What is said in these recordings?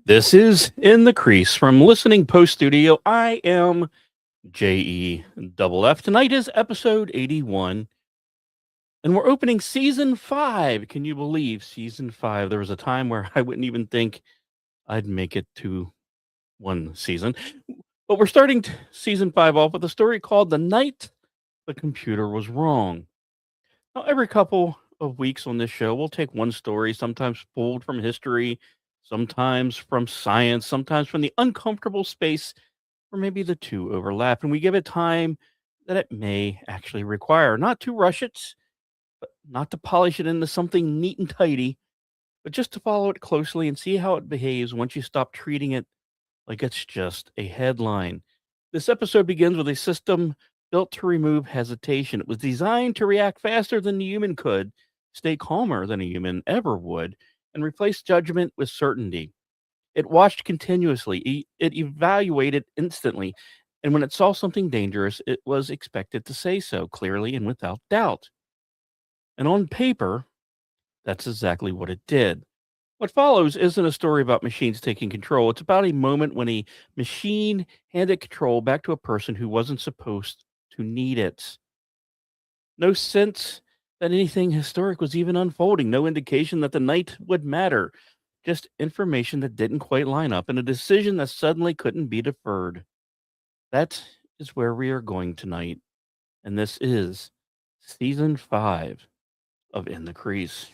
This is In the Crease from Listening Post Studio. I am JE F. Tonight is episode 81, and we're opening season 5. Can you believe season 5? There was a time where I wouldn't even think I'd make it to one season. But we're starting season 5 off with a story called The Night the Computer Was Wrong. Now, every couple of weeks on this show, we'll take one story, sometimes pulled from history, sometimes from science, sometimes from the uncomfortable space, or maybe the two overlap, and we give it time that it may actually require. Not to rush it, but not to polish it into something neat and tidy, but just to follow it closely and see how it behaves once you stop treating it like it's just a headline. This episode begins with a system built to remove hesitation. It was designed to react faster than the human could, stay calmer than a human ever would, and replace judgment with certainty. It watched continuously, it evaluated instantly, and when it saw something dangerous, it was expected to say so clearly and without doubt. And on paper, that's exactly what it did. What follows isn't a story about machines taking control. It's about a moment when a machine handed control back to a person who wasn't supposed to need it. No sense that anything historic was even unfolding, no indication that the night would matter. Just information that didn't quite line up and a decision that suddenly couldn't be deferred. That is where we are going tonight. And this is season 5 of In the Crease.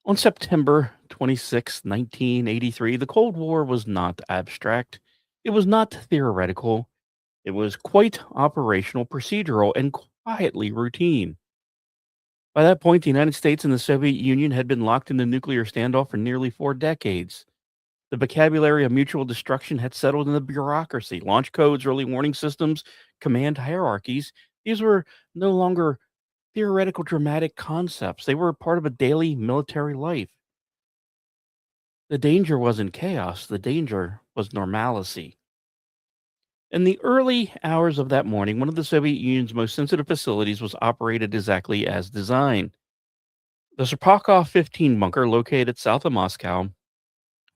On September 26, 1983, the Cold War was not abstract. It was not theoretical. It was quite operational, procedural, and quietly routine. By that point, the United States and the Soviet Union had been locked in the nuclear standoff for nearly 4 decades. The vocabulary of mutual destruction had settled in the bureaucracy. Launch codes, early warning systems, command hierarchies. These were no longer theoretical dramatic concepts. They were part of a daily military life. The danger wasn't chaos, the danger was normalcy. In the early hours of that morning, one of the Soviet Union's most sensitive facilities was operated exactly as designed. The Serpakov 15 bunker, located south of Moscow,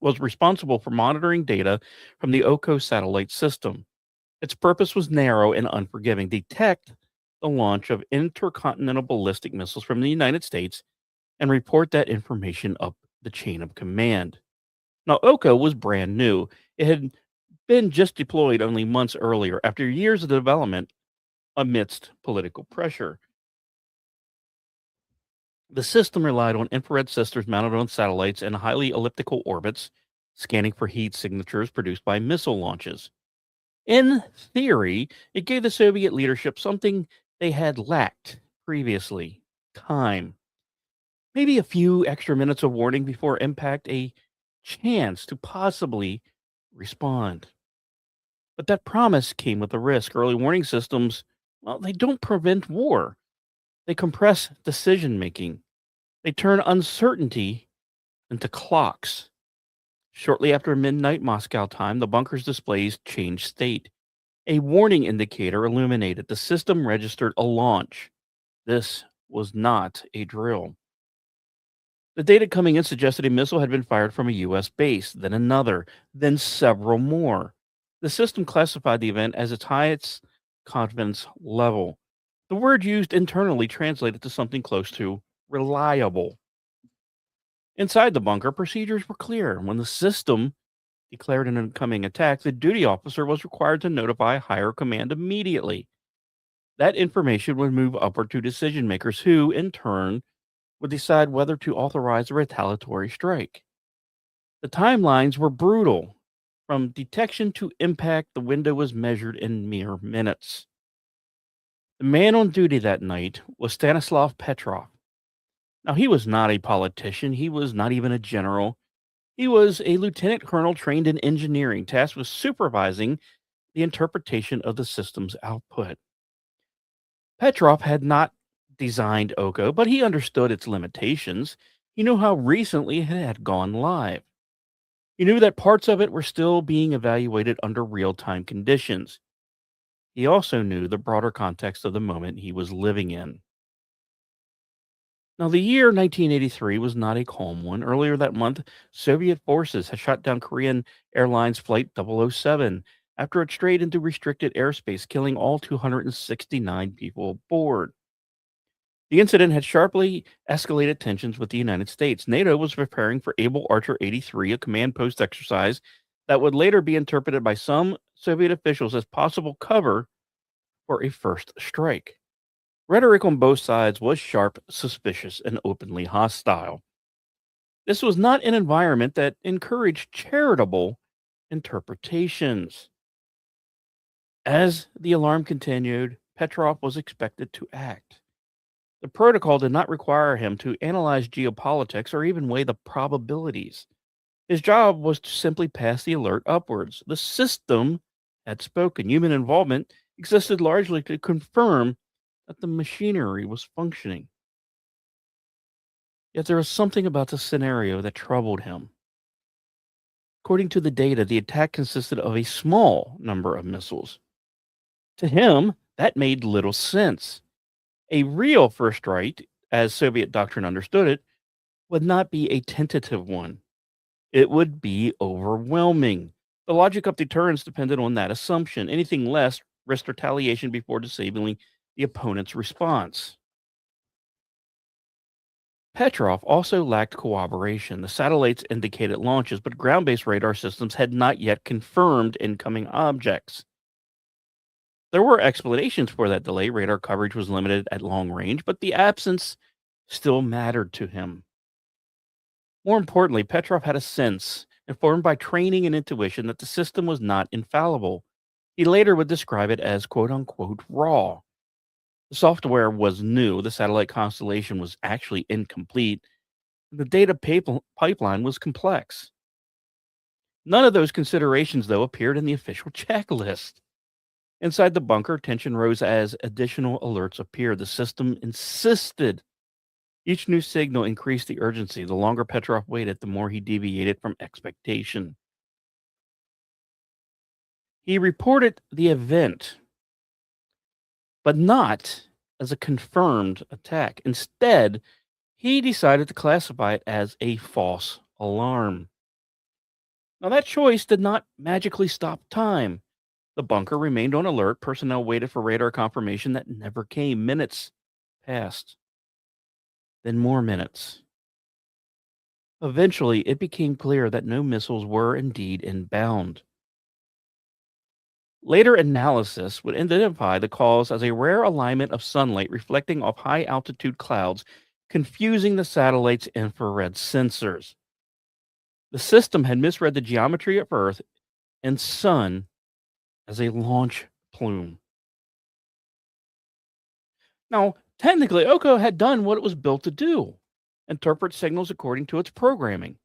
was responsible for monitoring data from the Oko satellite system. Its purpose was narrow and unforgiving: detect the launch of intercontinental ballistic missiles from the United States and report that information up the chain of command. Now, Oko was brand new. It had been just deployed only months earlier after years of development amidst political pressure. The system relied on infrared sensors mounted on satellites and highly elliptical orbits, scanning for heat signatures produced by missile launches. In theory, it gave the Soviet leadership something they had lacked previously: time. Maybe a few extra minutes of warning before impact, a chance to possibly respond. But that promise came with a risk. Early warning systems, well, they don't prevent war, they compress decision making, they turn uncertainty into clocks. Shortly after midnight Moscow time, the bunker's displays changed state. A warning indicator illuminated. The system registered a launch. This was not a drill. The data coming in suggested a missile had been fired from a U.S. base, then another, then several more. The system classified the event as its highest confidence level. The word used internally translated to something close to reliable. Inside the bunker, procedures were clear. When the system declared an incoming attack, the duty officer was required to notify higher command immediately. That information would move upward to decision makers who, in turn, would decide whether to authorize a retaliatory strike. The timelines were brutal. From detection to impact, the window was measured in mere minutes. The man on duty that night was Stanislav Petrov. Now, he was not a politician, he was not even a general. He was a lieutenant colonel trained in engineering, tasked with supervising the interpretation of the system's output. Petrov had not designed Oko, but he understood its limitations. He knew how recently it had gone live. He knew that parts of it were still being evaluated under real time conditions. He also knew the broader context of the moment he was living in. Now, the year 1983 was not a calm one. Earlier that month, Soviet forces had shot down Korean Airlines Flight 007 after it strayed into restricted airspace, killing all 269 people aboard. The incident had sharply escalated tensions with the United States. NATO was preparing for Able Archer 83, a command post exercise that would later be interpreted by some Soviet officials as possible cover for a first strike. Rhetoric on both sides was sharp, suspicious, and openly hostile. This was not an environment that encouraged charitable interpretations. As the alarm continued, Petrov was expected to act. The protocol did not require him to analyze geopolitics or even weigh the probabilities. His job was to simply pass the alert upwards. The system had spoken. Human involvement existed largely to confirm that the machinery was functioning. Yet there was something about the scenario that troubled him. According to the data, the attack consisted of a small number of missiles. To him, that made little sense. A real first strike, as Soviet doctrine understood it, would not be a tentative one. It would be overwhelming. The logic of deterrence depended on that assumption. Anything less risked retaliation before disabling the opponent's response. Petrov also lacked cooperation. The satellites indicated launches, but ground based radar systems had not yet confirmed incoming objects. There were explanations for that delay. Radar coverage was limited at long range, but the absence still mattered to him. More importantly, Petrov had a sense, informed by training and intuition, that the system was not infallible. He later would describe it as quote unquote raw. The software was new, the satellite constellation was actually incomplete, and the data pipeline was complex. None of those considerations, though, appeared in the official checklist. Inside the bunker, tension rose as additional alerts appeared. The system insisted. Each new signal increased the urgency. The longer Petrov waited, the more he deviated from expectation. He reported the event, but not as a confirmed attack. Instead, he decided to classify it as a false alarm. Now, that choice did not magically stop time. The bunker remained on alert. Personnel waited for radar confirmation that never came. Minutes passed, then more minutes. Eventually, it became clear that no missiles were indeed inbound. Later analysis would identify the cause as a rare alignment of sunlight reflecting off high altitude clouds, confusing the satellite's infrared sensors. The system had misread the geometry of Earth and Sun as a launch plume. Now, technically, Oko had done what it was built to do: interpret signals according to its programming.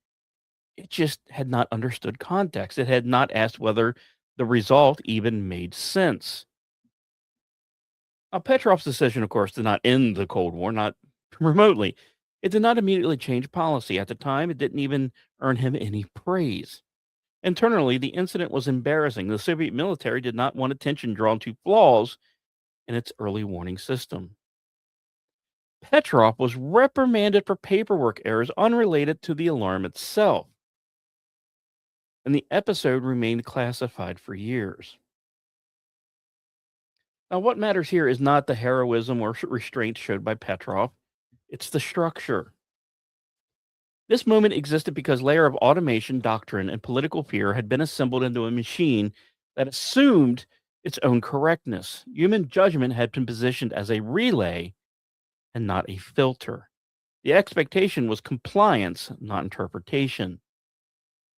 It just had not understood context. It had not asked whether the result even made sense. Now, Petrov's decision, of course, did not end the Cold War, not remotely. It did not immediately change policy. At the time, it didn't even earn him any praise. Internally, the incident was embarrassing. The Soviet military did not want attention drawn to flaws in its early warning system. Petrov was reprimanded for paperwork errors unrelated to the alarm itself, and the episode remained classified for years. Now, what matters here is not the heroism or restraint showed by Petrov, it's the structure. This moment existed because layer of automation, doctrine, and political fear had been assembled into a machine that assumed its own correctness. Human judgment had been positioned as a relay and not a filter. The expectation was compliance, not interpretation.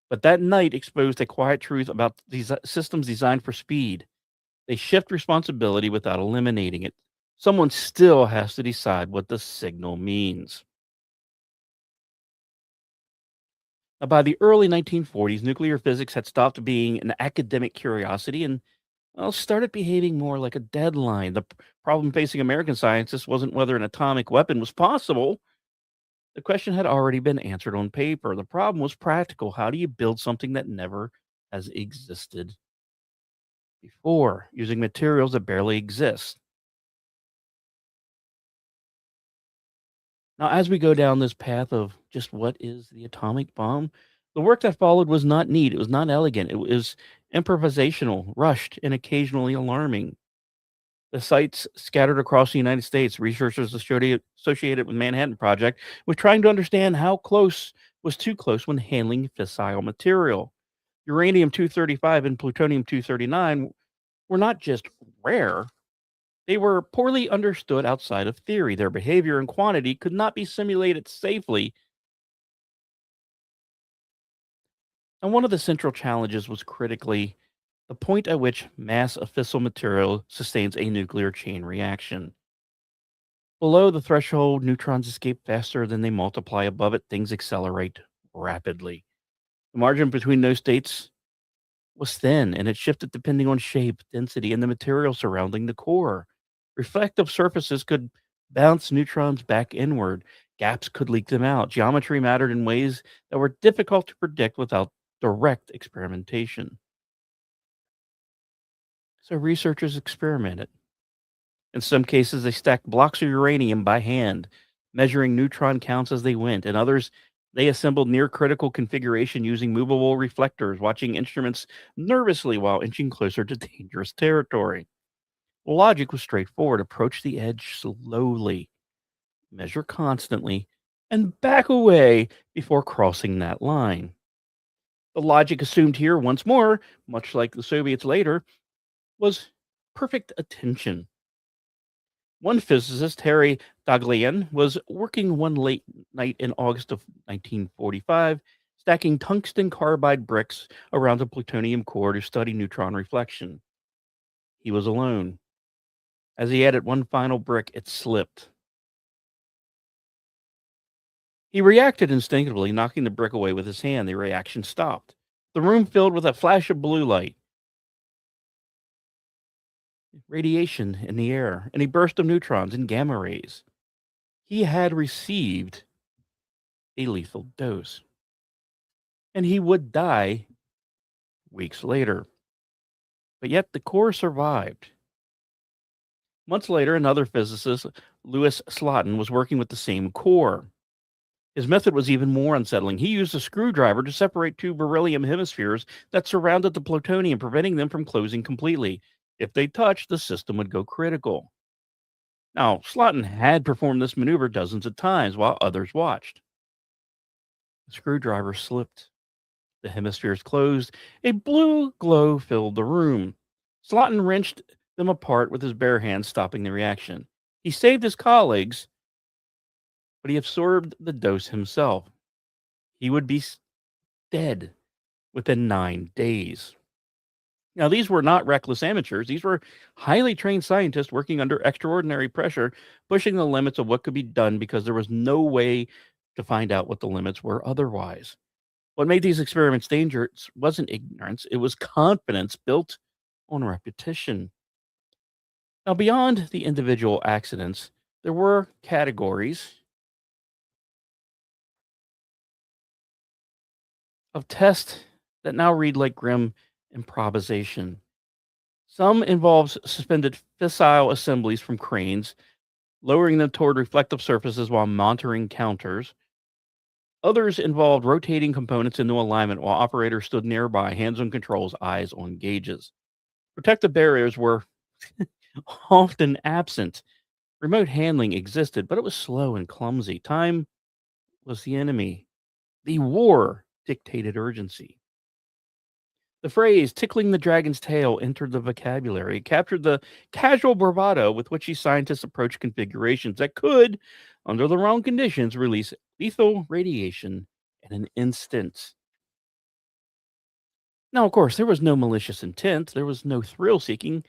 But that night exposed a quiet truth about these systems designed for speed. They shift responsibility without eliminating it. Someone still has to decide what the signal means. Now, by the early 1940s, nuclear physics had stopped being an academic curiosity and, well, started behaving more like a deadline. The problem facing American scientists wasn't whether an atomic weapon was possible. The question had already been answered on paper. The problem was practical. How do you build something that never has existed before, using materials that barely exist? Now, as we go down this path of just what is the atomic bomb, the work that followed was not neat. It was not elegant. It was improvisational, rushed, and occasionally alarming. The sites scattered across the United States, researchers associated with Manhattan Project were trying to understand how close was too close when handling fissile material. Uranium 235 and plutonium 239 were not just rare, they were poorly understood outside of theory. Their behavior and quantity could not be simulated safely, and one of the central challenges was critically the point at which mass of fissile material sustains a nuclear chain reaction. Below the threshold, neutrons escape faster than they multiply. Above it, things accelerate rapidly. The margin between those states was thin, and it shifted depending on shape, density, and the material surrounding the core. Reflective surfaces could bounce neutrons back inward. Gaps could leak them out. Geometry mattered in ways that were difficult to predict without direct experimentation. So researchers experimented. In some cases, they stacked blocks of uranium by hand, measuring neutron counts as they went. In others, they assembled near critical configuration using movable reflectors, watching instruments nervously while inching closer to dangerous territory. The logic was straightforward: approach the edge slowly, measure constantly, and back away before crossing that line. The logic assumed here, once more, much like the Soviets later, was perfect attention. One physicist, Harry Daghlian, was working one late night in August of 1945, stacking tungsten carbide bricks around a plutonium core to study neutron reflection. He was alone. As he added one final brick, it slipped. He reacted instinctively, knocking the brick away with his hand. The reaction stopped. The room filled with a flash of blue light, radiation in the air, and a burst of neutrons and gamma rays. He had received a lethal dose, and he would die weeks later. But yet the core survived. Months later, another physicist, Louis Slotin, was working with the same core. His method was even more unsettling. He used a screwdriver to separate two beryllium hemispheres that surrounded the plutonium, preventing them from closing completely. If they touched, the system would go critical. Now, Slotin had performed this maneuver dozens of times while others watched. The screwdriver slipped. The hemispheres closed. A blue glow filled the room. Slotin wrenched them apart with his bare hands, stopping the reaction. He saved his colleagues, but he absorbed the dose himself. He would be dead within 9 days. Now, these were not reckless amateurs. These were highly trained scientists working under extraordinary pressure, pushing the limits of what could be done because there was no way to find out what the limits were otherwise. What made these experiments dangerous wasn't ignorance, it was confidence built on repetition. Now, beyond the individual accidents, there were categories of tests that now read like grim improvisation. Some involves suspended fissile assemblies from cranes, lowering them toward reflective surfaces while monitoring counters. Others involved rotating components into alignment while operators stood nearby, hands on controls, eyes on gauges. Protective barriers were often absent. Remote handling existed, but it was slow and clumsy. Time was the enemy. The war dictated urgency. The phrase tickling the dragon's tail entered the vocabulary. It captured the casual bravado with which these scientists approach configurations that could, under the wrong conditions, release lethal radiation in an instant. Now, of course, there was no malicious intent, there was no thrill seeking,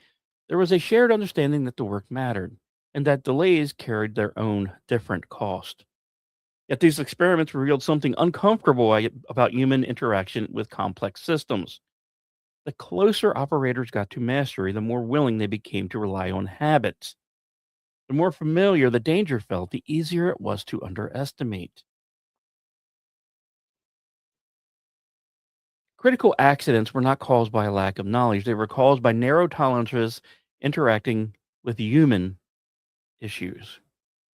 there was a shared understanding that the work mattered and that delays carried their own different cost. Yet these experiments revealed something uncomfortable about human interaction with complex systems. The closer operators got to mastery, the more willing they became to rely on habits. The more familiar the danger felt, the easier it was to underestimate. Critical accidents were not caused by a lack of knowledge, they were caused by narrow tolerances interacting with human issues.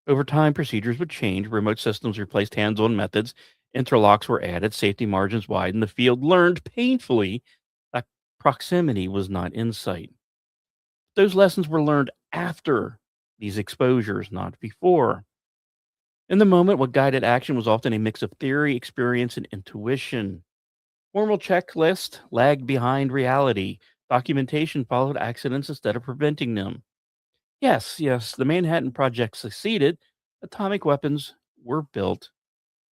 Over time, procedures would change, remote systems replaced hands on methods, interlocks were added, safety margins widened. The field learned painfully that proximity was not insight. Those lessons were learned after these exposures, not before. In the moment, what guided action was often a mix of theory, experience, and intuition. Formal checklist lagged behind reality. Documentation followed accidents instead of preventing them. Yes, the Manhattan Project succeeded. Atomic weapons were built,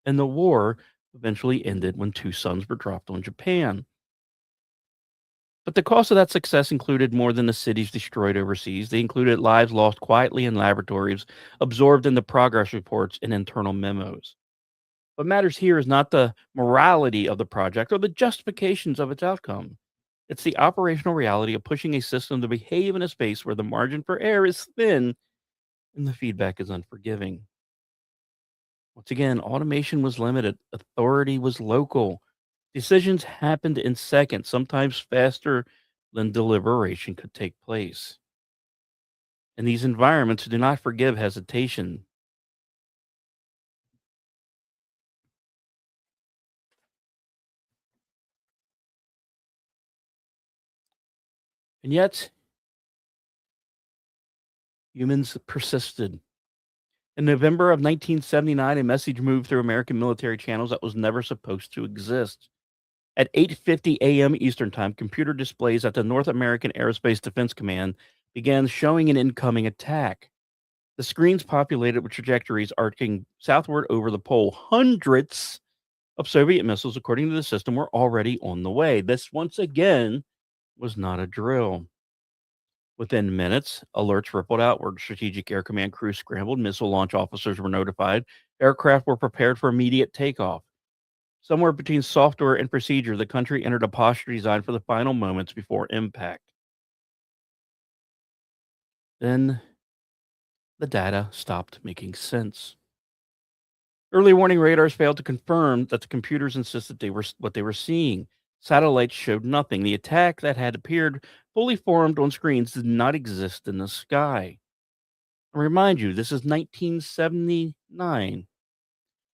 and the war eventually ended when two suns were dropped on Japan. But the cost of that success included more than the cities destroyed overseas. They included lives lost quietly in laboratories, absorbed in the progress reports and internal memos. What matters here is not the morality of the project or the justifications of its outcome. It's the operational reality of pushing a system to behave in a space where the margin for error is thin and the feedback is unforgiving. Once again, automation was limited, authority was local. Decisions happened in seconds, sometimes faster than deliberation could take place. In these environments, do not forgive hesitation. And yet, humans persisted. In November of 1979, a message moved through American military channels that was never supposed to exist. At 8:50 a.m. Eastern Time, computer displays at the North American Aerospace Defense Command began showing an incoming attack. The screens populated with trajectories arcing southward over the pole. Hundreds of Soviet missiles, according to the system, were already on the way. This, once again, was not a drill. Within minutes, alerts rippled outward. Strategic Air Command crews scrambled. Missile launch officers were notified. Aircraft were prepared for immediate takeoff. Somewhere between software and procedure, the country entered a posture designed for the final moments before impact. Then the data stopped making sense. Early warning radars failed to confirm that the computers insisted they were what they were seeing. Satellites showed nothing. The attack that had appeared fully formed on screens did not exist in the sky. I remind you, this is 1979.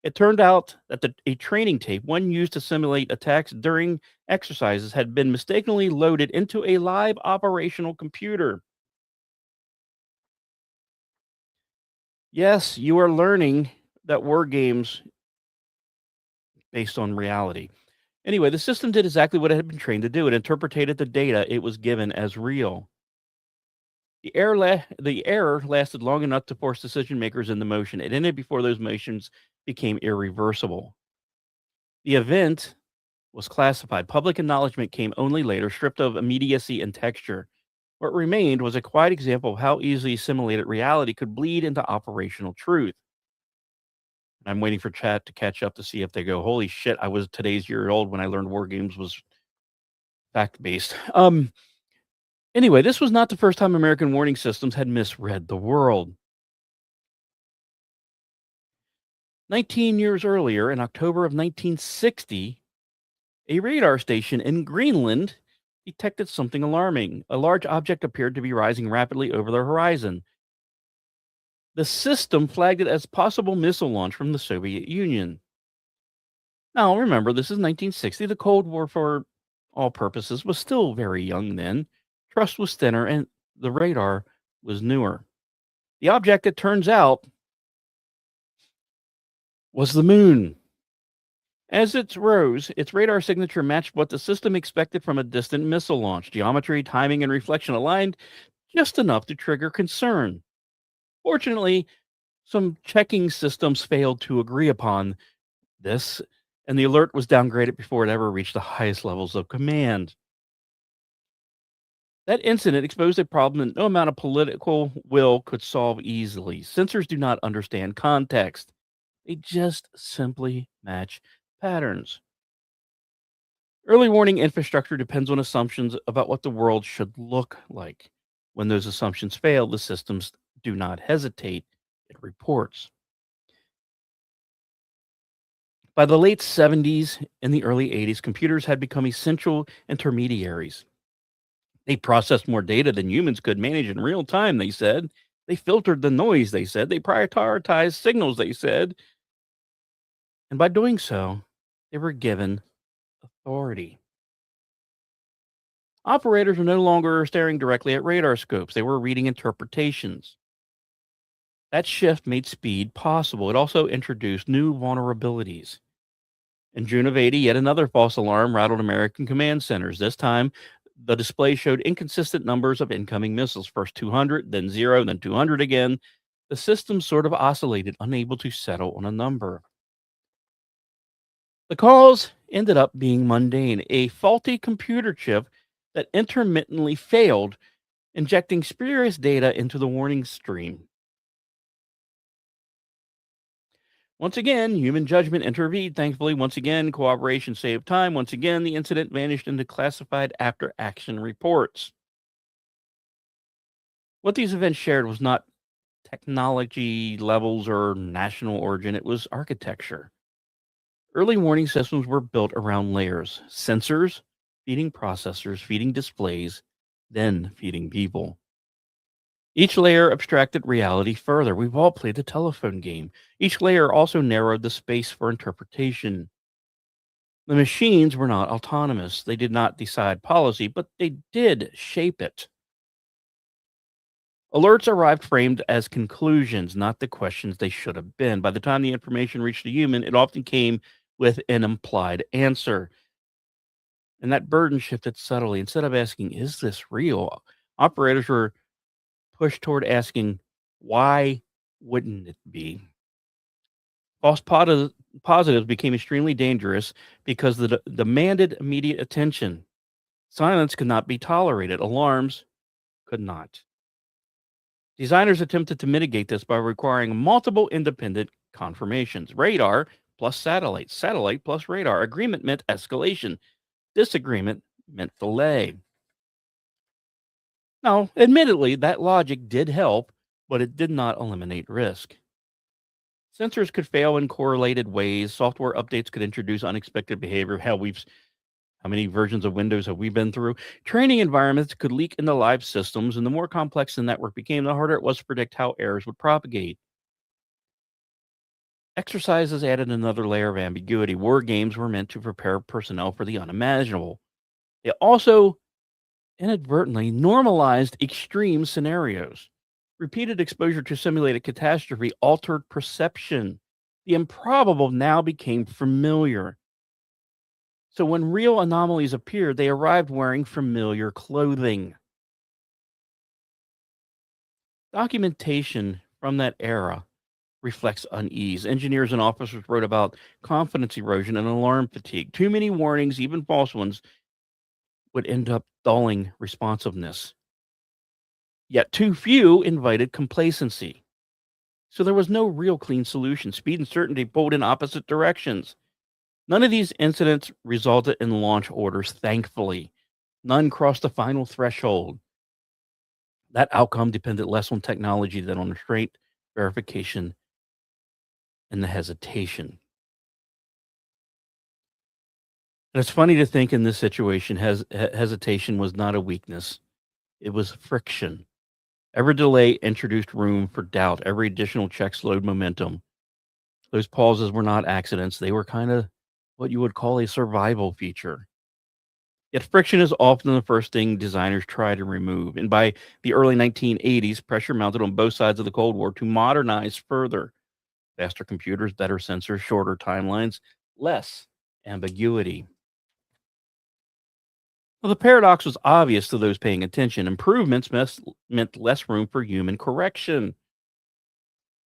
It turned out that a training tape, one used to simulate attacks during exercises, had been mistakenly loaded into a live operational computer. Yes, you are learning that war games based on reality. Anyway, the system did exactly what it had been trained to do. It interpreted the data it was given as real. The error lasted long enough to force decision makers into motion. It ended before those motions became irreversible. The event was classified. Public acknowledgement came only later, stripped of immediacy and texture. What remained was a quiet example of how easily simulated reality could bleed into operational truth. I'm waiting for chat to catch up to see if they go, "Holy shit, I was today's year old when I learned war games was fact based." Anyway, this was not the first time American warning systems had misread the world. 19 years earlier, in October of 1960, a radar station in Greenland detected something alarming. A large object appeared to be rising rapidly over the horizon. The system flagged it as possible missile launch from the Soviet Union. Now, remember, this is 1960. The Cold War, for all purposes, was still very young then. Trust was thinner, and the radar was newer. The object, it turns out, was the moon. As it rose, its radar signature matched what the system expected from a distant missile launch. Geometry, timing, and reflection aligned just enough to trigger concern. Fortunately, some checking systems failed to agree upon this, and the alert was downgraded before it ever reached the highest levels of command. That incident exposed a problem that no amount of political will could solve easily. Sensors do not understand context, they just simply match patterns. Early warning infrastructure depends on assumptions about what the world should look like. When those assumptions fail, the systems do not hesitate, it reports. By the late 70s and the early 80s, computers had become essential intermediaries. They processed more data than humans could manage in real time, they said. They filtered the noise, they said. They prioritized signals, they said. And by doing so, they were given authority. Operators were no longer staring directly at radar scopes, they were reading interpretations. That shift made speed possible. It also introduced new vulnerabilities. In June of 80, yet another false alarm rattled American command centers. This time, the display showed inconsistent numbers of incoming missiles, first 200, then 0, then 200 again. The system sort of oscillated, unable to settle on a number. The cause ended up being mundane, a faulty computer chip that intermittently failed, injecting spurious data into the warning stream. Once again, human judgment intervened. Thankfully, once again, cooperation saved time. Once again, the incident vanished into classified after action reports. What these events shared was not technology levels or national origin, it was architecture. Early warning systems were built around layers: sensors, feeding processors, feeding displays, then feeding people. Each layer abstracted reality further. We've all played the telephone game. Each layer also narrowed the space for interpretation. The machines were not autonomous. They did not decide policy, but they did shape it. Alerts arrived framed as conclusions, not the questions they should have been. By the time the information reached a human, it often came with an implied answer. And that burden shifted subtly. Instead of asking, "Is this real?" operators were pushed toward asking, "Why wouldn't it be?" Positives became extremely dangerous because they demanded immediate attention. Silence could not be tolerated. Alarms could not. Designers attempted to mitigate this by requiring multiple independent confirmations. Radar plus satellite, satellite plus radar. Agreement meant escalation. Disagreement meant delay. Now, admittedly, that logic did help, but it did not eliminate risk. Sensors could fail in correlated ways. Software updates could introduce unexpected behavior. How many versions of Windows have we been through? Training environments could leak into live systems, and the more complex the network became, the harder it was to predict how errors would propagate. Exercises added another layer of ambiguity. War games were meant to prepare personnel for the unimaginable. They also inadvertently normalized extreme scenarios. Repeated exposure to simulated catastrophe altered perception. The improbable now became familiar. So when real anomalies appeared, they arrived wearing familiar clothing. Documentation from that era reflects unease. Engineers and officers wrote about confidence erosion and alarm fatigue. Too many warnings, even false ones, would end up dulling responsiveness. Yet too few invited complacency. So there was no real clean solution. Speed and certainty pulled in opposite directions. None of these incidents resulted in launch orders, thankfully. None crossed the final threshold. That outcome depended less on technology than on restraint, verification, and the hesitation. And it's funny to think in this situation, hesitation was not a weakness, it was friction. Every delay introduced room for doubt. Every additional check slowed momentum. Those pauses were not accidents. They were kind of what you would call a survival feature. Yet friction is often the first thing designers try to remove. And by the early 1980s, pressure mounted on both sides of the Cold War to modernize further. Faster computers, better sensors, shorter timelines, less ambiguity. Well, the paradox was obvious to those paying attention. Improvements meant less room for human correction.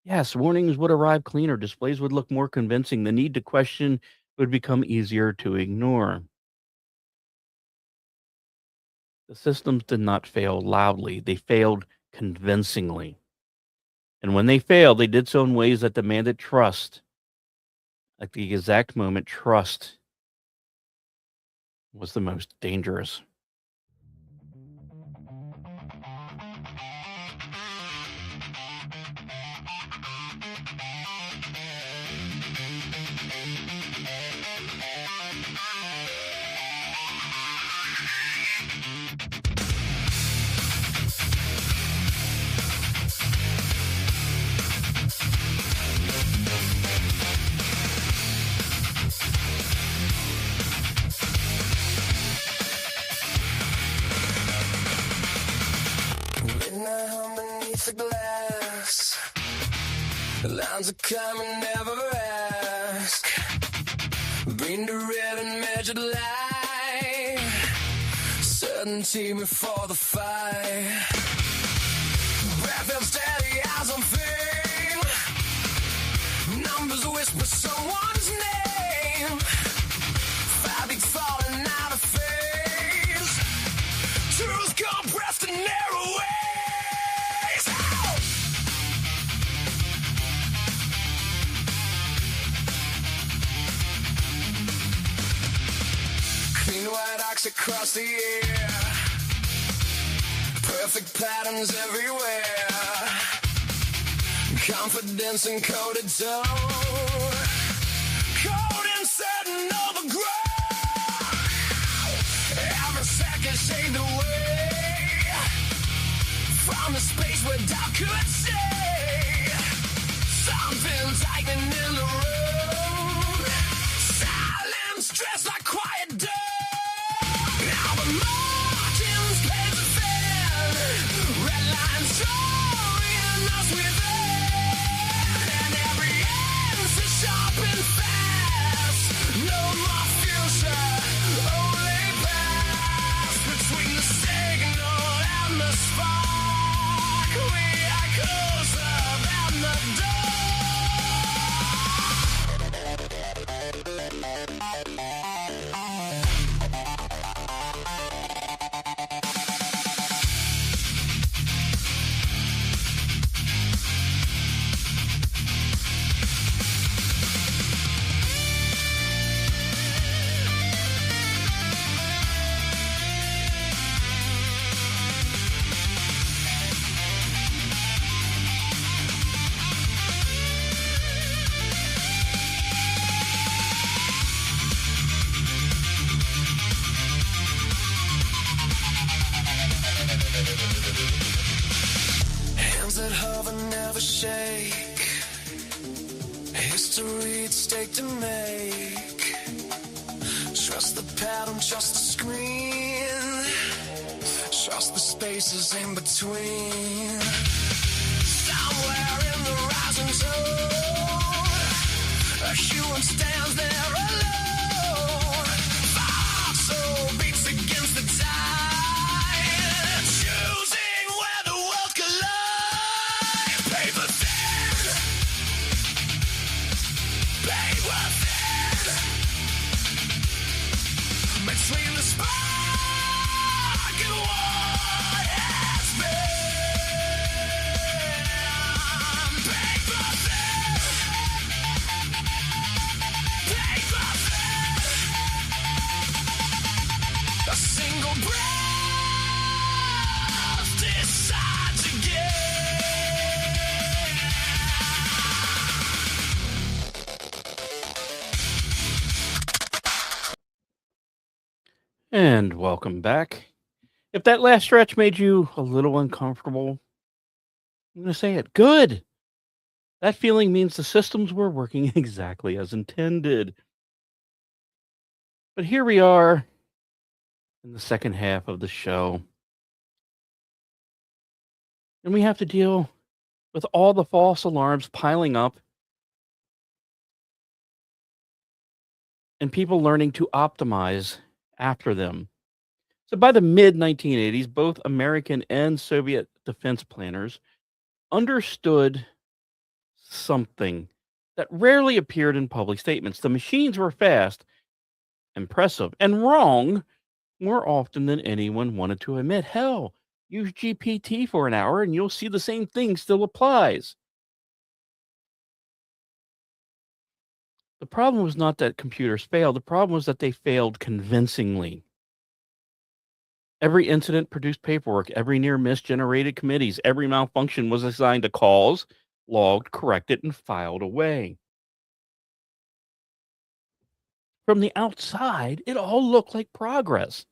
Yes, warnings would arrive cleaner, displays would look more convincing, the need to question would become easier to ignore. The systems did not fail loudly, they failed convincingly. And when they failed, they did so in ways that demanded trust. At the exact moment, trust was the most dangerous. glass. The lines are coming, never ask. Been to red and measured light. Certainty before the fight. Breath held steady as I'm fame. Numbers whisper someone's name. Fabric falling out of phase. Truth compressed in narrow ways. Oh! Clean white arcs across the air. Perfect patterns everywhere. Confidence encoded tone. Code uncertain overgrown. Every second shade the way. From the space where doubt could stay. Something tightening in the room. Silence dressed like quiet dawn. Now the margins pay the fan. Red lines drawing us within. And every answer sharp and fast. No more future, only past. Between the signal and the spark, we are closer than the door. Hands that hover never shake. History at stake to make. Trust the pattern, trust the screen. Trust the spaces in between. Somewhere in the rising zone, a human stands there alone. Far soul beats against the tide, choosing where the world collides. Paper thin, paper thin. Between the spark and what has been. Paper thin, paper thin. A single breath decides again. And welcome back. If that last stretch made you a little uncomfortable, I'm going to say it. Good. That feeling means the systems were working exactly as intended. But here we are in the second half of the show. And we have to deal with all the false alarms piling up and people learning to optimize after them. So by the mid 1980s, both American and Soviet defense planners understood something that rarely appeared in public statements. The machines were fast, impressive, and wrong more often than anyone wanted to admit. Hell, use GPT for an hour and you'll see the same thing still applies. The problem was not that computers failed. The problem was that they failed convincingly. Every incident produced paperwork. Every near miss generated committees. Every malfunction was assigned to calls, logged, corrected, and filed away. From the outside, it all looked like progress.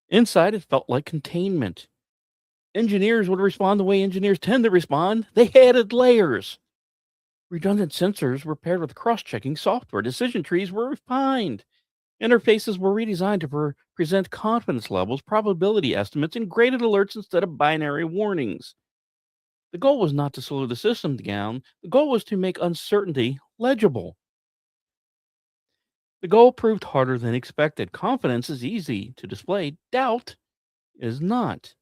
Inside, it felt like containment. Engineers would respond the way engineers tend to respond. They added layers. Redundant sensors were paired with cross-checking software. Decision trees were refined. Interfaces were redesigned to present confidence levels, probability estimates, and graded alerts instead of binary warnings. The goal was not to slow the system down, the goal was to make uncertainty legible. The goal proved harder than expected. Confidence is easy to display, doubt is not.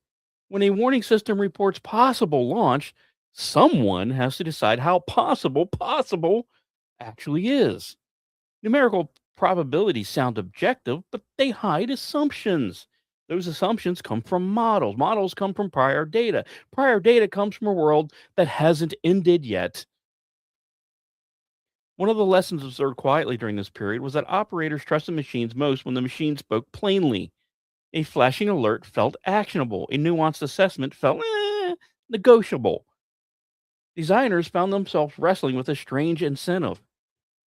When a warning system reports possible launch, someone has to decide how possible actually is. Numerical probabilities sound objective, but they hide assumptions. Those assumptions come from models. Models come from prior data. Prior data comes from a world that hasn't ended yet. One of the lessons observed quietly during this period was that operators trusted machines most when the machine spoke plainly. A flashing alert felt actionable, a nuanced assessment felt negotiable. Designers found themselves wrestling with a strange incentive.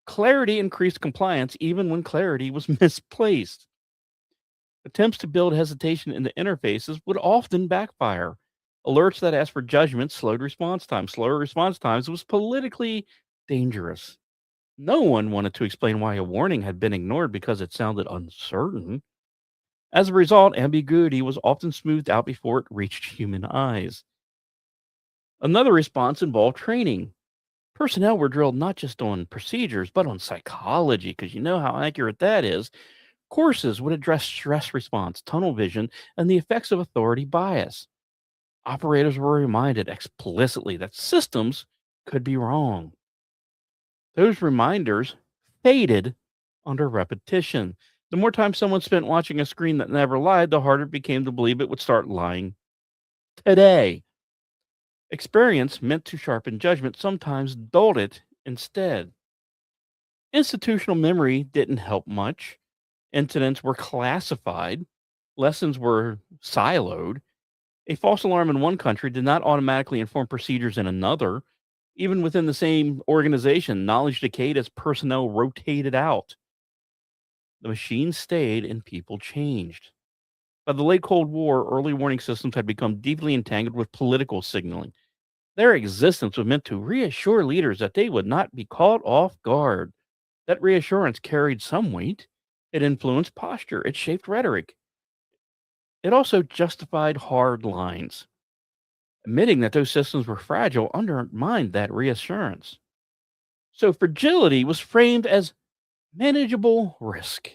Clarity increased compliance even when clarity was misplaced. Attempts to build hesitation in the interfaces would often backfire. Alerts that asked for judgment slowed response times. Slower response times was politically dangerous. No one wanted to explain why a warning had been ignored because it sounded uncertain. As a result, ambiguity was often smoothed out before it reached human eyes. Another response involved training. Personnel were drilled not just on procedures, but on psychology, because you know how accurate that is. Courses would address stress response, tunnel vision, and the effects of authority bias. Operators were reminded explicitly that systems could be wrong. Those reminders faded under repetition. The more time someone spent watching a screen that never lied, the harder it became to believe it would start lying today. Experience, meant to sharpen judgment, sometimes dulled it instead. Institutional memory didn't help much. Incidents were classified, lessons were siloed. A false alarm in one country did not automatically inform procedures in another. Even within the same organization, knowledge decayed as personnel rotated out. The machine stayed and people changed. By the late Cold War, early warning systems had become deeply entangled with political signaling. Their existence was meant to reassure leaders that they would not be caught off guard. That reassurance carried some weight. It influenced posture, it shaped rhetoric. It also justified hard lines. Admitting that those systems were fragile undermined that reassurance. So fragility was framed as manageable risk.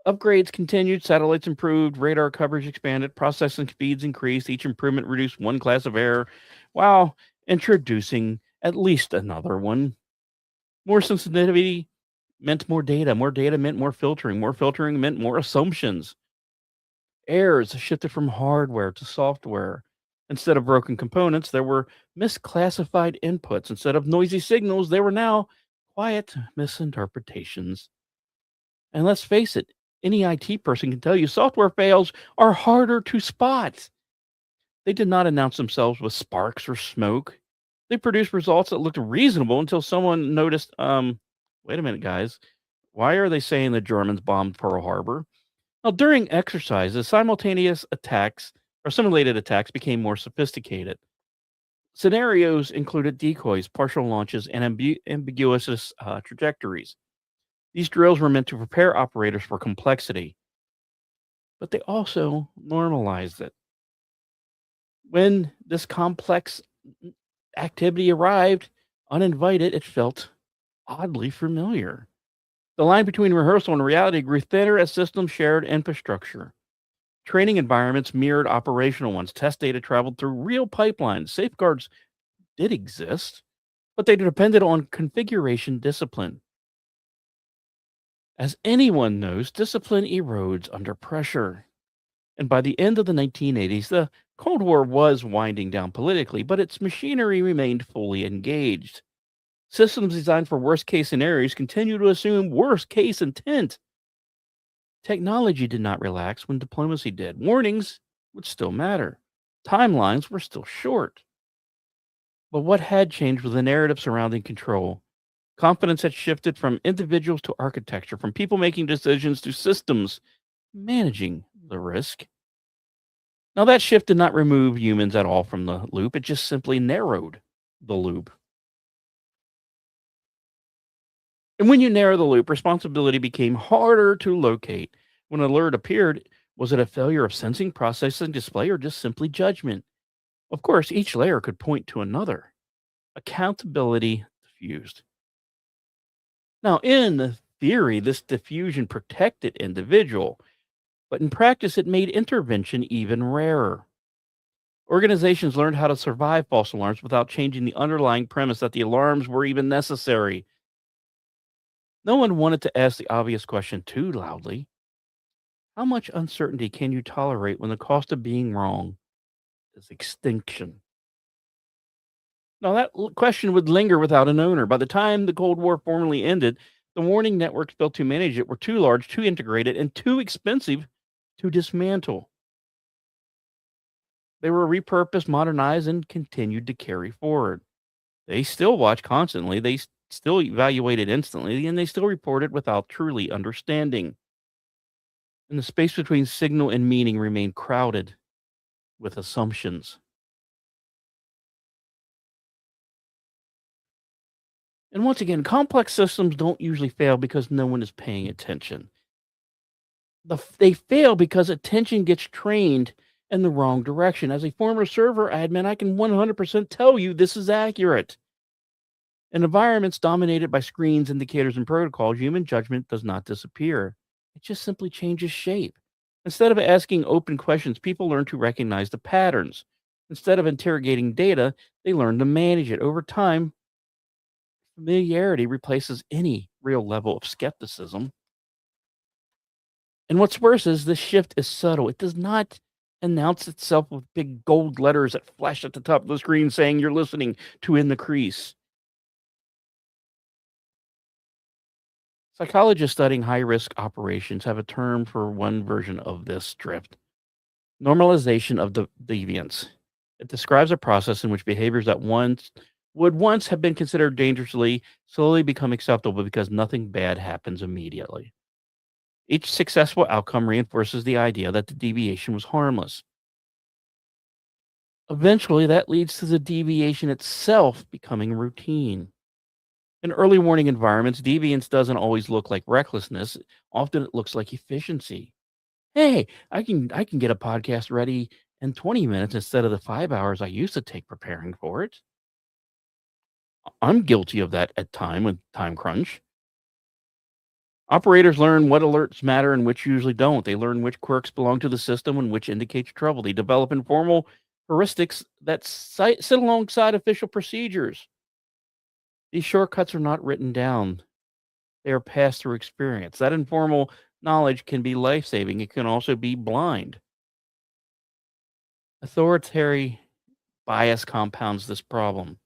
Upgrades continued, satellites improved, radar coverage expanded, processing speeds increased. Each improvement reduced one class of error while introducing at least another one. More sensitivity meant more data. More data meant more filtering. More filtering meant more assumptions. Errors shifted from hardware to software. Instead of broken components, there were misclassified inputs. Instead of noisy signals, there were now quiet misinterpretations. And let's face it, any IT person can tell you software fails are harder to spot. They did not announce themselves with sparks or smoke. They produced results that looked reasonable until someone noticed, wait a minute, guys. Why are they saying the Germans bombed Pearl Harbor? Now, during exercises, simultaneous attacks or simulated attacks became more sophisticated. Scenarios included decoys, partial launches, and ambiguous trajectories. These drills were meant to prepare operators for complexity, but they also normalized it. When this complex activity arrived uninvited, it felt oddly familiar. The line between rehearsal and reality grew thinner as systems shared infrastructure. Training environments mirrored operational ones. Test data traveled through real pipelines. Safeguards did exist, but they depended on configuration discipline. As anyone knows, discipline erodes under pressure. And by the end of the 1980s, the Cold War was winding down politically, but its machinery remained fully engaged. Systems designed for worst case scenarios continue to assume worst case intent. Technology did not relax when diplomacy did. Warnings would still matter. Timelines were still short. But what had changed was the narrative surrounding control. Confidence had shifted from individuals to architecture, from people making decisions to systems managing the risk. Now, that shift did not remove humans at all from the loop, it just simply narrowed the loop. And when you narrow the loop, responsibility became harder to locate. When an alert appeared, was it a failure of sensing, processing, display, or just simply judgment? Of course, each layer could point to another. Accountability diffused. Now, in theory, this diffusion protected individual, but in practice, it made intervention even rarer. Organizations learned how to survive false alarms without changing the underlying premise that the alarms were even necessary. No one wanted to ask the obvious question too loudly. How much uncertainty can you tolerate when the cost of being wrong is extinction? Now, that question would linger without an owner. By the time the Cold War formally ended, the warning networks built to manage it were too large, too integrated, and too expensive to dismantle. They were repurposed, modernized, and continued to carry forward. They still watch constantly, still evaluated instantly, and they still reported without truly understanding. And the space between signal and meaning remained crowded with assumptions. And once again, complex systems don't usually fail because no one is paying attention. They fail because attention gets trained in the wrong direction. As a former server admin, I can 100% tell you this is accurate. In environments dominated by screens, indicators, and protocols, human judgment does not disappear. It just simply changes shape. Instead of asking open questions, people learn to recognize the patterns. Instead of interrogating data, they learn to manage it. Over time, familiarity replaces any real level of skepticism. And what's worse is this shift is subtle. It does not announce itself with big gold letters that flash at the top of the screen saying you're listening to In the Crease. Psychologists studying high risk operations have a term for one version of this drift: normalization of deviance. It describes a process in which behaviors that once have been considered dangerously slowly become acceptable because nothing bad happens immediately. Each successful outcome reinforces the idea that the deviation was harmless. Eventually, that leads to the deviation itself becoming routine. In early warning environments, deviance doesn't always look like recklessness. Often it looks like efficiency. Hey, I can get a podcast ready in 20 minutes instead of the 5 hours I used to take preparing for it. I'm guilty of that at time with time crunch. Operators learn what alerts matter and which usually don't. They learn which quirks belong to the system and which indicates trouble. They develop informal heuristics that sit alongside official procedures. These shortcuts are not written down, they are passed through experience. That informal knowledge can be life saving, it can also be blind. Authoritarian bias compounds this problem.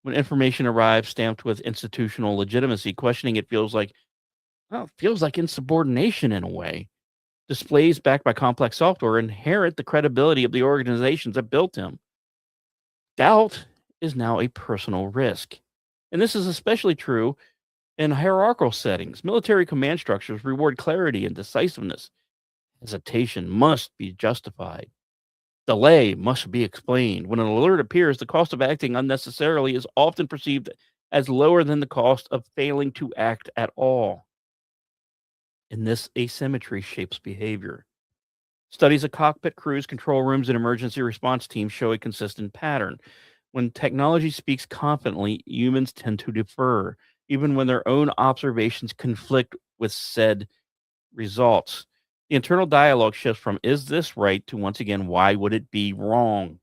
When information arrives stamped with institutional legitimacy, questioning it feels like insubordination in a way. Displays backed by complex software inherit the credibility of the organizations that built them. Doubt is now a personal risk. And this is especially true in hierarchical settings. Military command structures reward clarity and decisiveness. Hesitation must be justified. Delay must be explained. When an alert appears, the cost of acting unnecessarily is often perceived as lower than the cost of failing to act at all. And this asymmetry shapes behavior. Studies of cockpit crews, control rooms, and emergency response teams show a consistent pattern. When technology speaks confidently, humans tend to defer, even when their own observations conflict with said results. The internal dialogue shifts from "is this right" to, once again, "why would it be wrong?"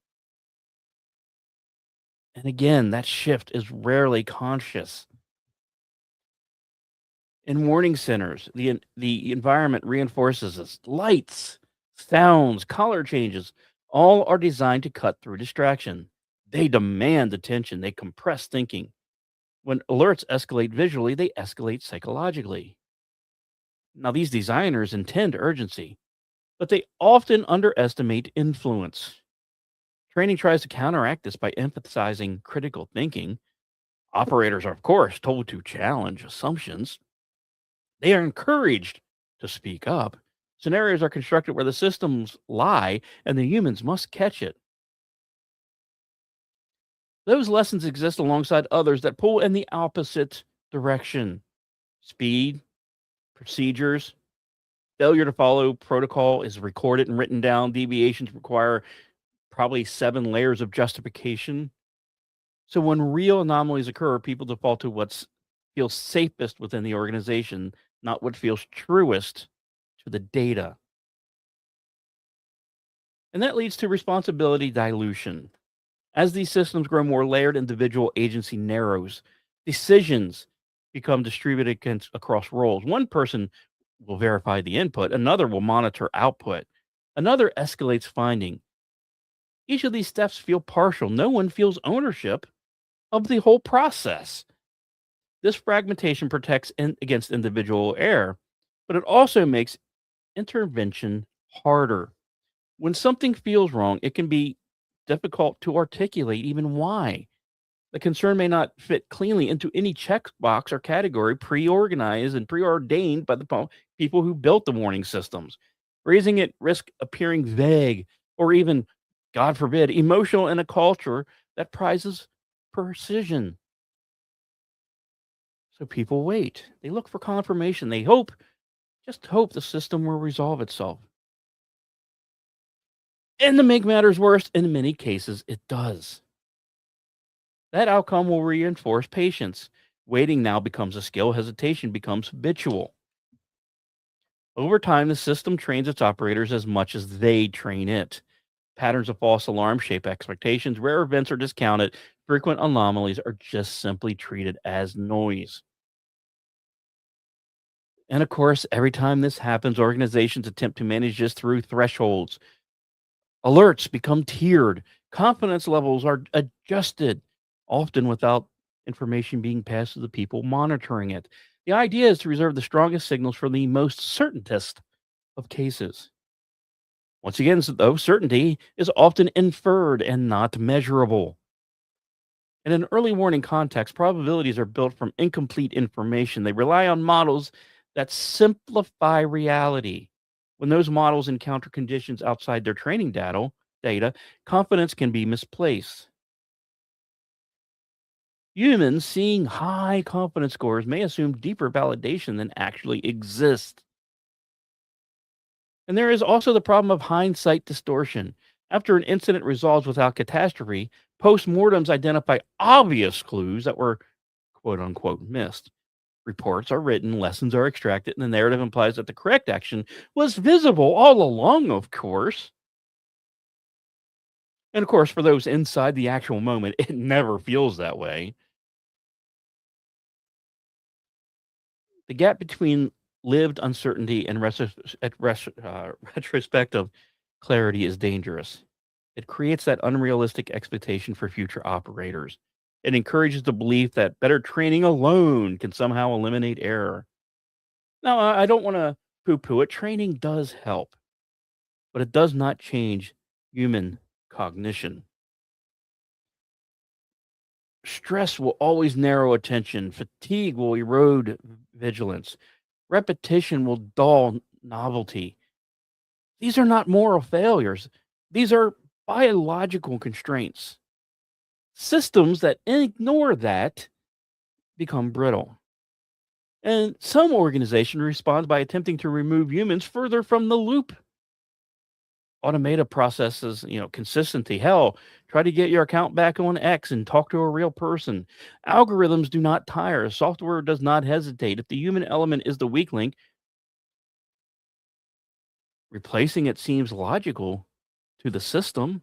And again, that shift is rarely conscious. In warning centers, the environment reinforces this. Lights, sounds, color changes, all are designed to cut through distraction. They demand attention, they compress thinking. When alerts escalate visually, they escalate psychologically. Now, these designers intend urgency, but they often underestimate influence. Training tries to counteract this by emphasizing critical thinking. Operators are, of course, told to challenge assumptions. They are encouraged to speak up. Scenarios are constructed where the systems lie and the humans must catch it. Those lessons exist alongside others that pull in the opposite direction: speed, procedures, failure to follow protocol is recorded and written down, deviations require probably 7 layers of justification. So when real anomalies occur, people default to what feels safest within the organization, not what feels truest to the data. And that leads to responsibility dilution. As these systems grow more layered, individual agency narrows. Decisions become distributed across roles. One person will verify the input, another will monitor output, another escalates finding. Each of these steps feel partial. No one feels ownership of the whole process. This fragmentation protects against individual error, but it also makes intervention harder. When something feels wrong, it can be difficult to articulate even why. The concern may not fit cleanly into any checkbox or category pre-organized and preordained by the people who built the warning systems. Raising it risk appearing vague or even, God forbid, emotional in a culture that prizes precision. So people wait. They look for confirmation. They hope, just hope the system will resolve itself. And to make matters worse, in many cases, it does. That outcome will reinforce patience. Waiting now becomes a skill, hesitation becomes habitual. Over time, the system trains its operators as much as they train it. Patterns of false alarm shape expectations, rare events are discounted, frequent anomalies are just simply treated as noise. And of course, every time this happens, organizations attempt to manage this through thresholds. Alerts become tiered, confidence levels are adjusted, often without information being passed to the people monitoring it. The idea is to reserve the strongest signals for the most certaintest of cases. Once again, though, certainty is often inferred and not measurable. In an early warning context, probabilities are built from incomplete information. They rely on models that simplify reality. When those models encounter conditions outside their training data, confidence can be misplaced. Humans seeing high confidence scores may assume deeper validation than actually exists. And there is also the problem of hindsight distortion. After an incident resolves without catastrophe, postmortems identify obvious clues that were quote unquote missed. Reports are written, lessons are extracted, and the narrative implies that the correct action was visible all along, of course. And of course, for those inside the actual moment, it never feels that way. The gap between lived uncertainty and retrospective clarity is dangerous. It creates that unrealistic expectation for future operators. It encourages the belief that better training alone can somehow eliminate error. Now, I don't want to poo poo it. Training does help, but it does not change human cognition. Stress will always narrow attention, fatigue will erode vigilance, repetition will dull novelty. These are not moral failures, these are biological constraints. Systems that ignore that become brittle. And some organization respond by attempting to remove humans further from the loop. Automated processes, consistency. Hell, try to get your account back on X and talk to a real person. Algorithms do not tire. Software does not hesitate. If the human element is the weak link, replacing it seems logical to the system.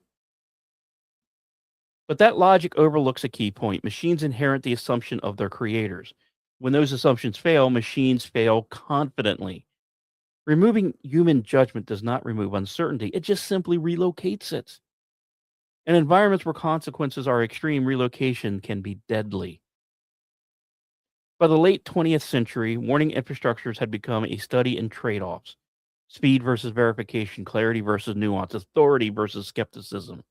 But that logic overlooks a key point. Machines inherit the assumption of their creators. When those assumptions fail, machines fail confidently. Removing human judgment does not remove uncertainty, it just simply relocates it. In environments where consequences are extreme, relocation can be deadly. By the late 20th century, warning infrastructures had become a study in trade offs: speed versus verification, clarity versus nuance, authority versus skepticism.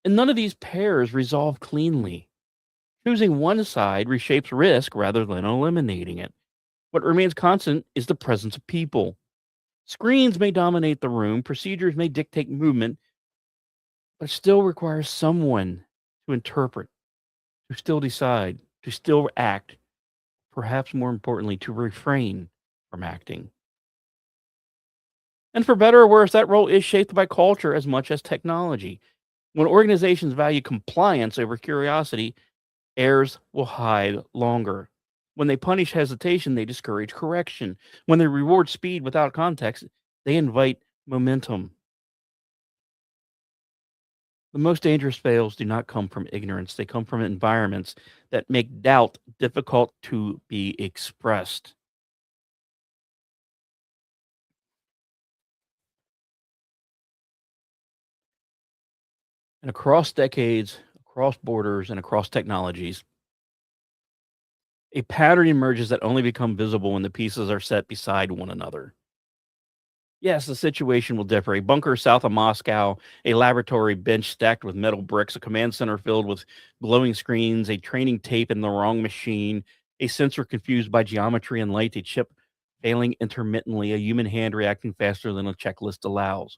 And none of these pairs resolve cleanly. Choosing one side reshapes risk rather than eliminating it. What remains constant is the presence of people. Screens may dominate the room, procedures may dictate movement, but it still requires someone to interpret, to still decide, to still act, perhaps more importantly, to refrain from acting. And for better or worse, that role is shaped by culture as much as technology. When organizations value compliance over curiosity, errors will hide longer. When they punish hesitation, they discourage correction. When they reward speed without context, they invite momentum. The most dangerous fails do not come from ignorance, they come from environments that make doubt difficult to be expressed. And across decades, across borders, and across technologies, a pattern emerges that only become visible when the pieces are set beside one another. Yes, the situation will differ. A bunker south of Moscow, a laboratory bench stacked with metal bricks, a command center filled with glowing screens, a training tape in the wrong machine, a sensor confused by geometry and light, a chip failing intermittently, a human hand reacting faster than a checklist allows.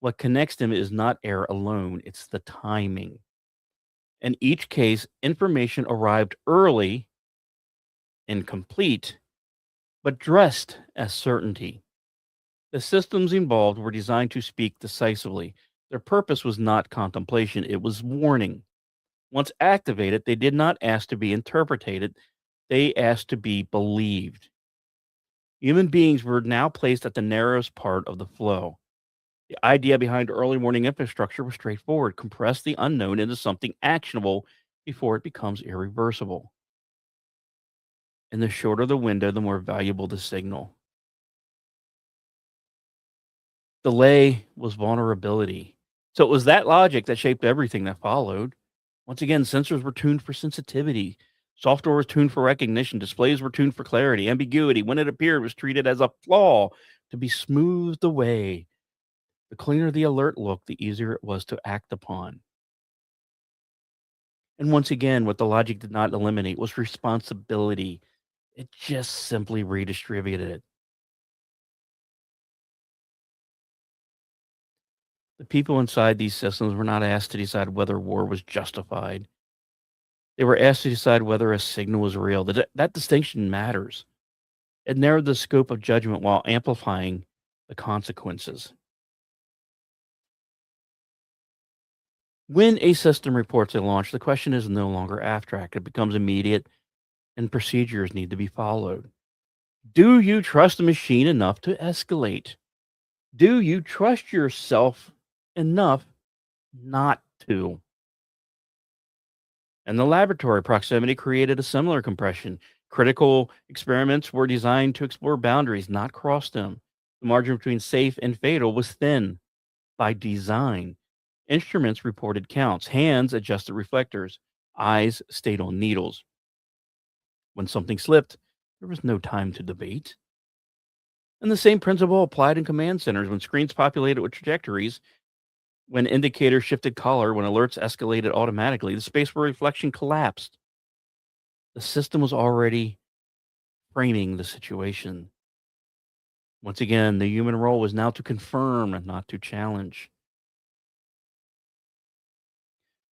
What connects them is not error alone, it's the timing. In each case, information arrived early, incomplete, but dressed as certainty. The systems involved were designed to speak decisively. Their purpose was not contemplation, it was warning. Once activated, they did not ask to be interpreted, they asked to be believed. Human beings were now placed at the narrowest part of the flow. The idea behind early warning infrastructure was straightforward: compress the unknown into something actionable before it becomes irreversible. And the shorter the window, the more valuable the signal. Delay was vulnerability. So it was that logic that shaped everything that followed. Once again, sensors were tuned for sensitivity. Software was tuned for recognition. Displays were tuned for clarity. Ambiguity, when it appeared, was treated as a flaw to be smoothed away. The cleaner the alert looked, the easier it was to act upon. And once again, what the logic did not eliminate was responsibility. It just simply redistributed it. The people inside these systems were not asked to decide whether war was justified. They were asked to decide whether a signal was real. That distinction matters. It narrowed the scope of judgment while amplifying the consequences. When a system reports a launch, the question is no longer abstract. It becomes immediate, and procedures need to be followed. Do you trust the machine enough to escalate? Do you trust yourself enough not to? And the laboratory proximity created a similar compression. Critical experiments were designed to explore boundaries, not cross them. The margin between safe and fatal was thin by design. Instruments reported counts, hands adjusted reflectors, eyes stayed on needles. When something slipped, there was no time to debate. And the same principle applied in command centers when screens populated with trajectories, when indicators shifted color, when alerts escalated automatically, the space for reflection collapsed. The system was already framing the situation. Once again, the human role was now to confirm and not to challenge.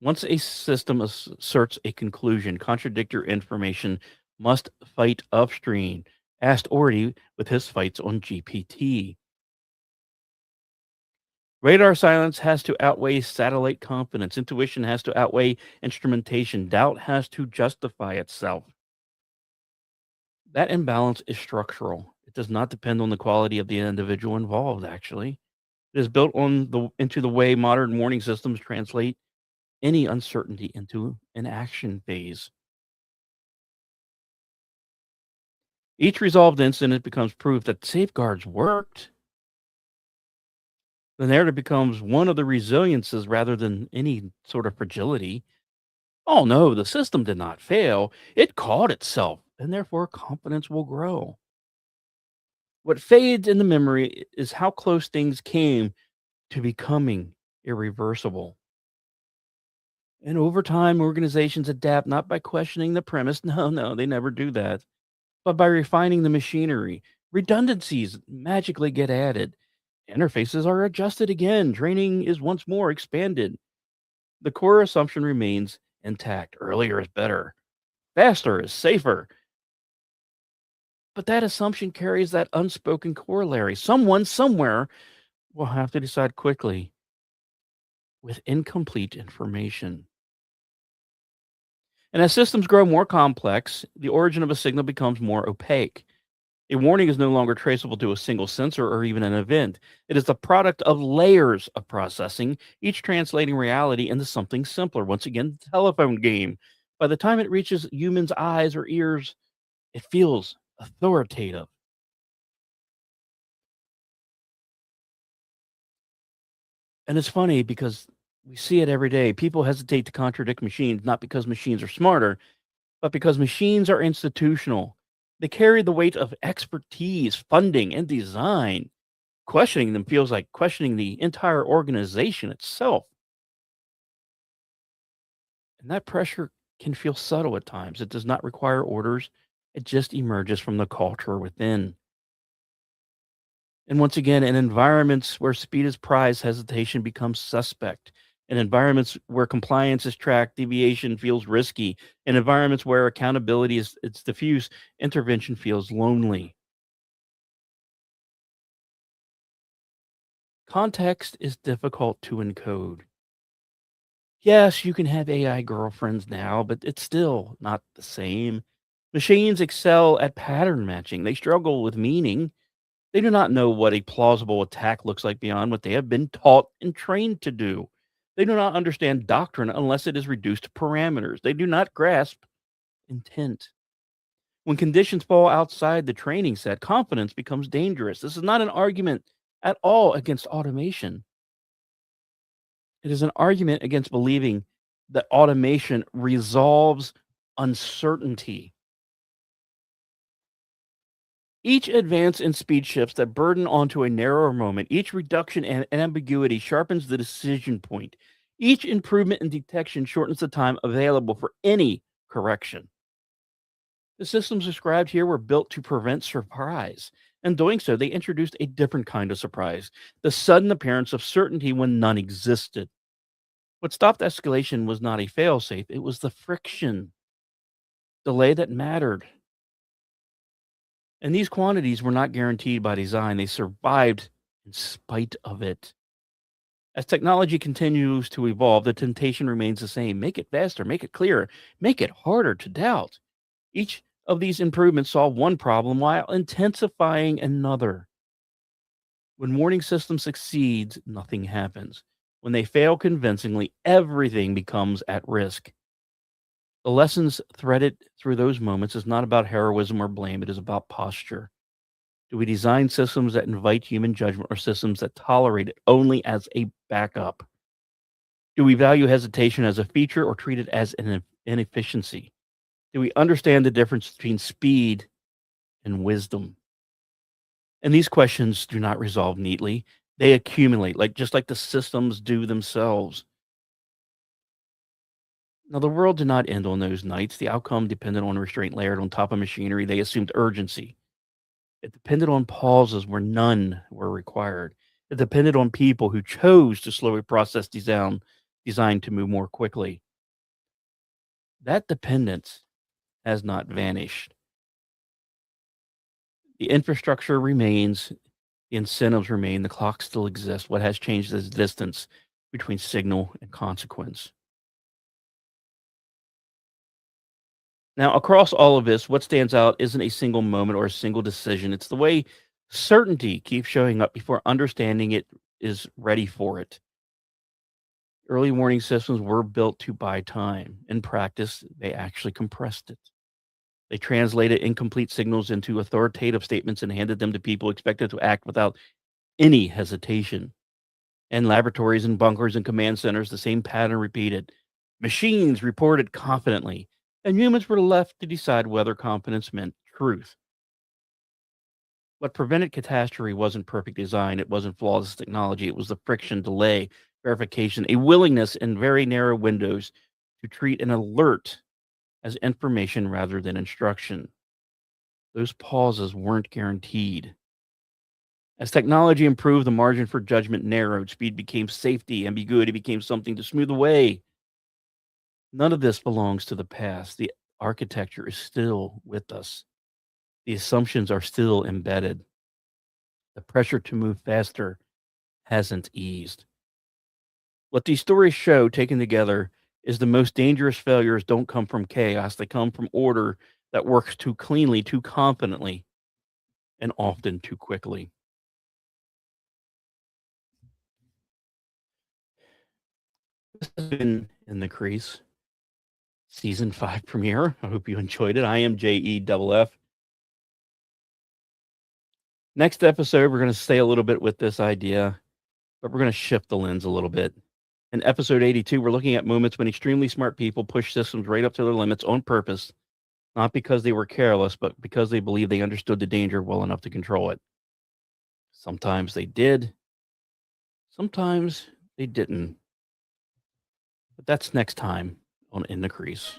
Once a system asserts a conclusion, contradictory information must fight upstream. Asked Orty with his fights on GPT. Radar silence has to outweigh satellite confidence. Intuition has to outweigh instrumentation. Doubt has to justify itself. That imbalance is structural. It does not depend on the quality of the individual involved, actually. It is built into the way modern warning systems translate any uncertainty into an action phase. Each resolved incident becomes proof that safeguards worked. The narrative becomes one of the resiliences rather than any sort of fragility. Oh no, the system did not fail. It caught itself, and therefore confidence will grow. What fades in the memory is how close things came to becoming irreversible. And over time, organizations adapt not by questioning the premise. No, no, they never do that. But by refining the machinery. Redundancies magically get added. Interfaces are adjusted again. Training is once more expanded. The core assumption remains intact. Earlier is better. Faster is safer. But that assumption carries that unspoken corollary. Someone somewhere will have to decide quickly with incomplete information. And as systems grow more complex, the origin of a signal becomes more opaque. A warning is no longer traceable to a single sensor or even an event. It is the product of layers of processing, each translating reality into something simpler. Once again, the telephone game. By the time it reaches humans' eyes or ears, it feels authoritative. And it's funny because we see it every day. People hesitate to contradict machines, not because machines are smarter, but because machines are institutional. They carry the weight of expertise, funding, and design. Questioning them feels like questioning the entire organization itself. And that pressure can feel subtle at times. It does not require orders, it just emerges from the culture within. And once again, in environments where speed is prized, hesitation becomes suspect. In environments where compliance is tracked, deviation feels risky. In environments where accountability is it's diffuse, intervention feels lonely. Context is difficult to encode. Yes, you can have AI girlfriends now, but it's still not the same. Machines excel at pattern matching. They struggle with meaning. They do not know what a plausible attack looks like beyond what they have been taught and trained to do. They do not understand doctrine unless it is reduced to parameters. They do not grasp intent. When conditions fall outside the training set, confidence becomes dangerous. This is not an argument at all against automation. It is an argument against believing that automation resolves uncertainty. Each advance in speed shifts that burden onto a narrower moment, each reduction in ambiguity sharpens the decision point. Each improvement in detection shortens the time available for any correction. The systems described here were built to prevent surprise. In doing so, they introduced a different kind of surprise, the sudden appearance of certainty when none existed. What stopped escalation was not a failsafe, it was the friction, delay that mattered. And these quantities were not guaranteed by design, they survived in spite of it. As technology continues to evolve, the temptation remains the same: make it faster, make it clearer, make it harder to doubt. Each of these improvements solve one problem while intensifying another. When warning system succeeds, nothing happens. When they fail convincingly, everything becomes at risk. The lessons threaded through those moments is not about heroism or blame, it is about posture. Do we design systems that invite human judgment or systems that tolerate it only as a backup? Do we value hesitation as a feature or treat it as an inefficiency? Do we understand the difference between speed and wisdom? And these questions do not resolve neatly. They accumulate, just like the systems do themselves. Now, the world did not end on those nights. The outcome depended on restraint layered on top of machinery. They assumed urgency. It depended on pauses where none were required. It depended on people who chose to slowly process design, designed to move more quickly. That dependence has not vanished. The infrastructure remains, the incentives remain, the clock still exists. What has changed is distance between signal and consequence. Now, across all of this, what stands out isn't a single moment or a single decision. It's the way certainty keeps showing up before understanding it is ready for it. Early warning systems were built to buy time. In practice, they actually compressed it. They translated incomplete signals into authoritative statements and handed them to people expected to act without any hesitation. In laboratories and bunkers and command centers, the same pattern repeated. Machines reported confidently, and humans were left to decide whether confidence meant truth. What prevented catastrophe wasn't perfect design, it wasn't flawless technology, it was the friction, delay, verification, a willingness in very narrow windows to treat an alert as information rather than instruction. Those pauses weren't guaranteed. As technology improved, the margin for judgment narrowed, speed became safety, ambiguity became something to smooth away. None of this belongs to the past. The architecture is still with us. The assumptions are still embedded. The pressure to move faster hasn't eased. What these stories show, taken together, is the most dangerous failures don't come from chaos. They come from order that works too cleanly, too confidently, and often too quickly. This has been In the Crease season 5 premiere. I hope you enjoyed it. I am JEFF. Next episode, we're going to stay a little bit with this idea, but we're going to shift the lens a little bit. In episode 82, we're looking at moments when extremely smart people push systems right up to their limits on purpose, not because they were careless, but because they believed they understood the danger well enough to control it. Sometimes they did, sometimes they didn't. But that's next time on In the Crease.